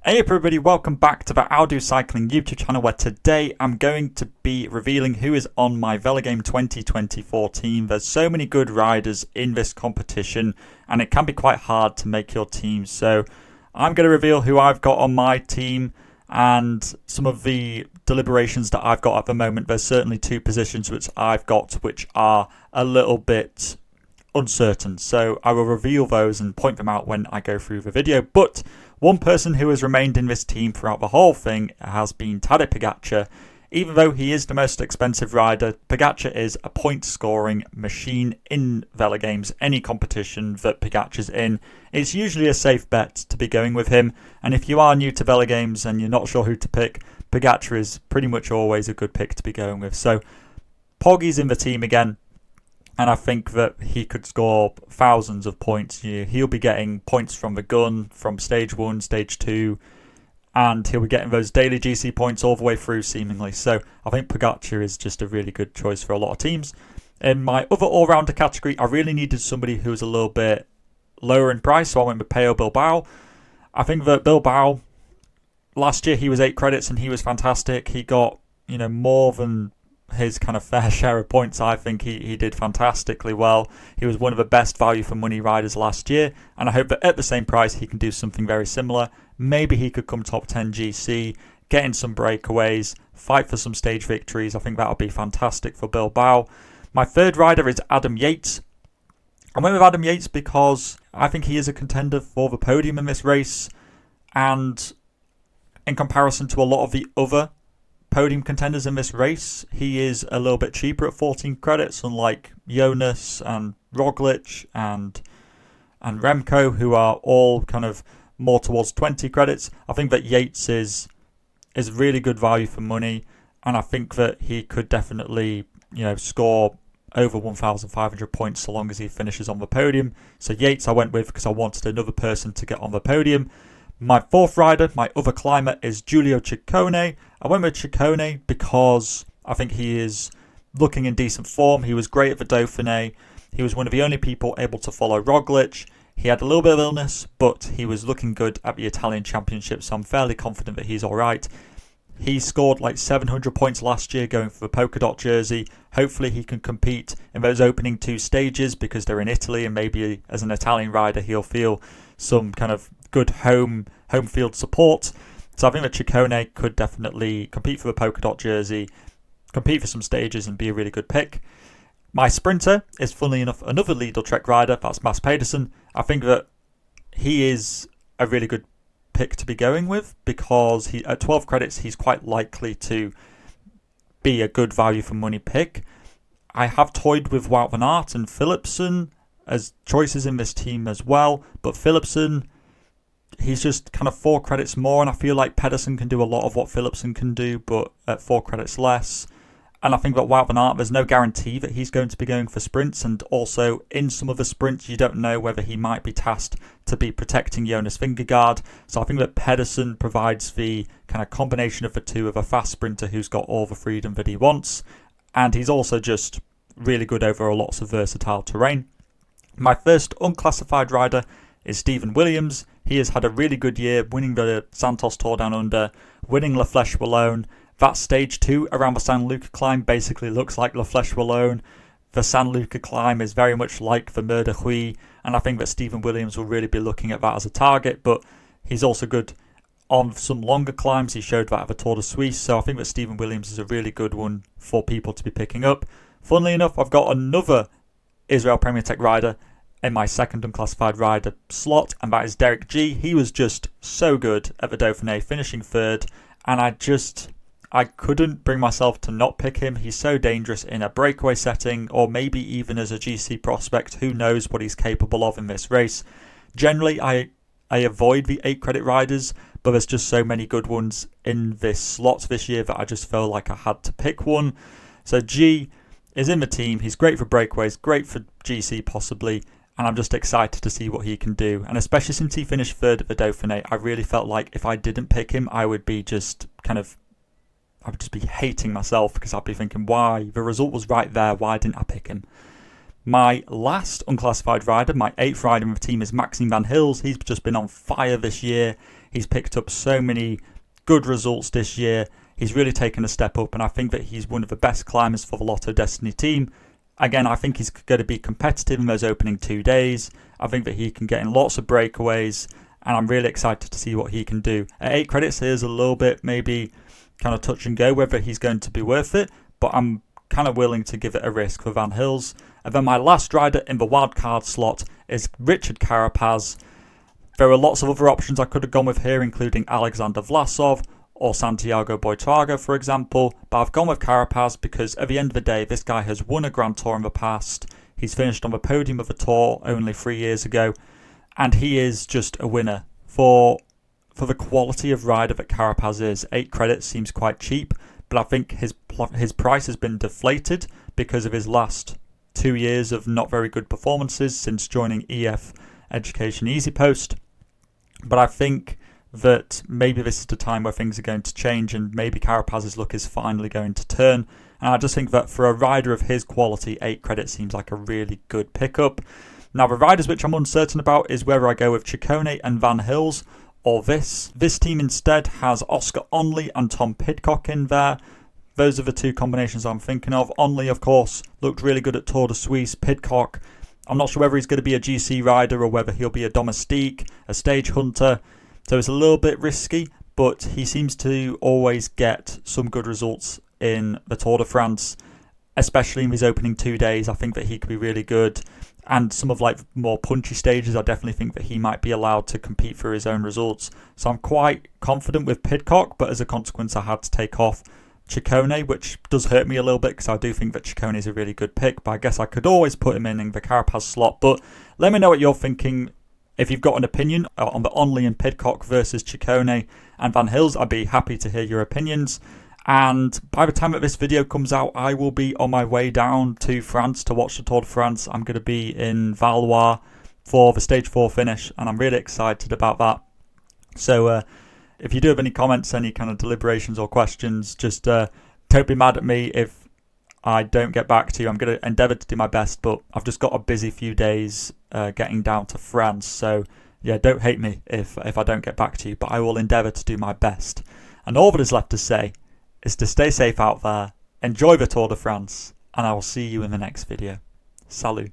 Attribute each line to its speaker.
Speaker 1: Hey everybody, welcome back to the I'll Do Cycling YouTube channel, where today I'm going to be revealing who is on my Velogame 2024 team. There's so many good riders in this competition and it can be quite hard to make your team. So I'm going to reveal who I've got on my team and some of the deliberations that I've got at the moment. There's certainly two positions which I've got which are a little bit uncertain. So I will reveal those and point them out when I go through the video. But one person who has remained in this team throughout the whole thing has been Tadej Pogačar. Even though he is the most expensive rider, Pogačar is a point-scoring machine in Velogames. Any competition that Pogačar's in, it's usually a safe bet to be going with him. And if you are new to Velogames and you're not sure who to pick, Pogačar is pretty much always a good pick to be going with. So Poggy's in the team again. And I think that he could score thousands of points. He'll be getting points from the gun, from stage 1, stage 2, and he'll be getting those daily GC points all the way through seemingly. So I think Pogačar is just a really good choice for a lot of teams. In my other all-rounder category, I really needed somebody who was a little bit lower in price, so I went with Pello Bilbao. I think that Bilbao, last year he was 8 credits and he was fantastic. He got, more than his kind of fair share of points. I think he did fantastically well. He was one of the best value for money riders last year, and I hope that at the same price he can do something very similar. Maybe he could come top 10 GC, get in some breakaways, fight for some stage victories. I think that'll be fantastic for Bilbao. My third rider is Adam Yates. I went with Adam Yates because I think he is a contender for the podium in this race, and in comparison to a lot of the other podium contenders in this race, he is a little bit cheaper at 14 credits, unlike Jonas and Roglic and Remco, who are all kind of more towards 20 credits. I think that Yates is really good value for money, and I think that he could definitely score over 1,500 points so long as he finishes on the podium. So Yates I went with because I wanted another person to get on the podium. My fourth rider, my other climber, is Giulio Ciccone. I went with Ciccone because I think he is looking in decent form. He was great at the Dauphiné. He was one of the only people able to follow Roglic. He had a little bit of illness, but he was looking good at the Italian Championship, so I'm fairly confident that he's alright. He scored like 700 points last year going for the polka dot jersey. Hopefully he can compete in those opening 2 stages because they're in Italy, and maybe as an Italian rider he'll feel some kind of good home field support. So I think that Ciccone could definitely compete for the polka dot jersey, compete for some stages and be a really good pick. My sprinter is, funnily enough, another Lidl-Trek rider. That's Mads Pedersen. I think that he is a really good pick to be going with because at 12 credits he's quite likely to be a good value for money pick. I have toyed with Wout van Aert and Philipsen as choices in this team as well, but Philipsen, he's just kind of 4 credits more, and I feel like Pedersen can do a lot of what Philipsen can do, but at 4 credits less. And I think that Wout van Aert, there's no guarantee that he's going to be going for sprints, and also in some of the sprints you don't know whether he might be tasked to be protecting Jonas Vingegaard. So I think that Pedersen provides the kind of combination of the two, of a fast sprinter who's got all the freedom that he wants, and he's also just really good over lots of versatile terrain. My first unclassified rider is Stephen Williams. He has had a really good year, winning the Santos Tour Down Under, winning La Flèche Wallonne. That stage 2 around the San Luca climb basically looks like La Flèche Wallonne. The San Luca climb is very much like the Mur de Huy, and I think that Stephen Williams will really be looking at that as a target, but he's also good on some longer climbs. He showed that at the Tour de Suisse, so I think that Stephen Williams is a really good one for people to be picking up. Funnily enough, I've got another Israel Premier Tech rider in my second unclassified rider slot, and that is Derek G. He was just so good at the Dauphiné, finishing 3rd, and I couldn't bring myself to not pick him. He's so dangerous in a breakaway setting, or maybe even as a GC prospect. Who knows what he's capable of in this race. Generally, I avoid the 8 credit riders, but there's just so many good ones in this slot this year that I just felt like I had to pick one. So G is in the team. He's great for breakaways, great for GC possibly, and I'm just excited to see what he can do. And especially since he finished 3rd at the Dauphiné, I really felt like if I didn't pick him, I would just be hating myself, because I'd be thinking, why? The result was right there. Why didn't I pick him? My last unclassified rider, my 8th rider in the team, is Maxim van Hils. He's just been on fire this year. He's picked up so many good results this year. He's really taken a step up, and I think that he's one of the best climbers for the Lotto Destiny team. Again, I think he's going to be competitive in those opening 2 days. I think that he can get in lots of breakaways, and I'm really excited to see what he can do. At 8 credits, here's a little bit maybe kind of touch and go whether he's going to be worth it, but I'm kind of willing to give it a risk for Van Hills. And then my last rider in the wildcard slot is Richardkas. There are lots of other options I could have gone with here, including Alexander Vlasov or Santiago Boitrago, for example, but I've gone with Carapaz because at the end of the day, this guy has won a Grand Tour in the past. He's finished on the podium of the Tour only 3 years ago, and he is just a winner. For the quality of rider that Carapaz is, 8 credits seems quite cheap, but I think his price has been deflated because of his last 2 years of not very good performances since joining EF Education Easy Post. But I think that maybe this is the time where things are going to change, and maybe Carapaz's luck is finally going to turn. And I just think that for a rider of his quality, 8 credits seems like a really good pickup. Now, the riders which I'm uncertain about is whether I go with CHONE and Van Hills or this. This team instead has Oscar Onley and Tom Pitcock in there. Those are the 2 combinations I'm thinking of. Onley, of course, looked really good at Tour de Suisse. Pitcock, I'm not sure whether he's going to be a GC rider or whether he'll be a domestique, a stage hunter. So it's a little bit risky, but he seems to always get some good results in the Tour de France, especially in his opening 2 days. I think that he could be really good. And some of like more punchy stages, I definitely think that he might be allowed to compete for his own results. So I'm quite confident with Pitcock, but as a consequence, I had to take off CHONE, which does hurt me a little bit because I do think that CHONE is a really good pick, but I guess I could always put him in the Carapaz slot. But let me know what you're thinking. If you've got an opinion on the Onley and Pitcock versus CHONE and Van Hills, I'd be happy to hear your opinions. And by the time that this video comes out, I will be on my way down to France to watch the Tour de France. I'm going to be in Valois for the Stage 4 finish, and I'm really excited about that. So if you do have any comments, any kind of deliberations or questions, just don't be mad at me if I don't get back to you. I'm going to endeavour to do my best, but I've just got a busy few days getting down to France. So yeah, don't hate me if I don't get back to you, but I will endeavour to do my best. And all that is left to say is to stay safe out there, enjoy the Tour de France, and I will see you in the next video. Salut.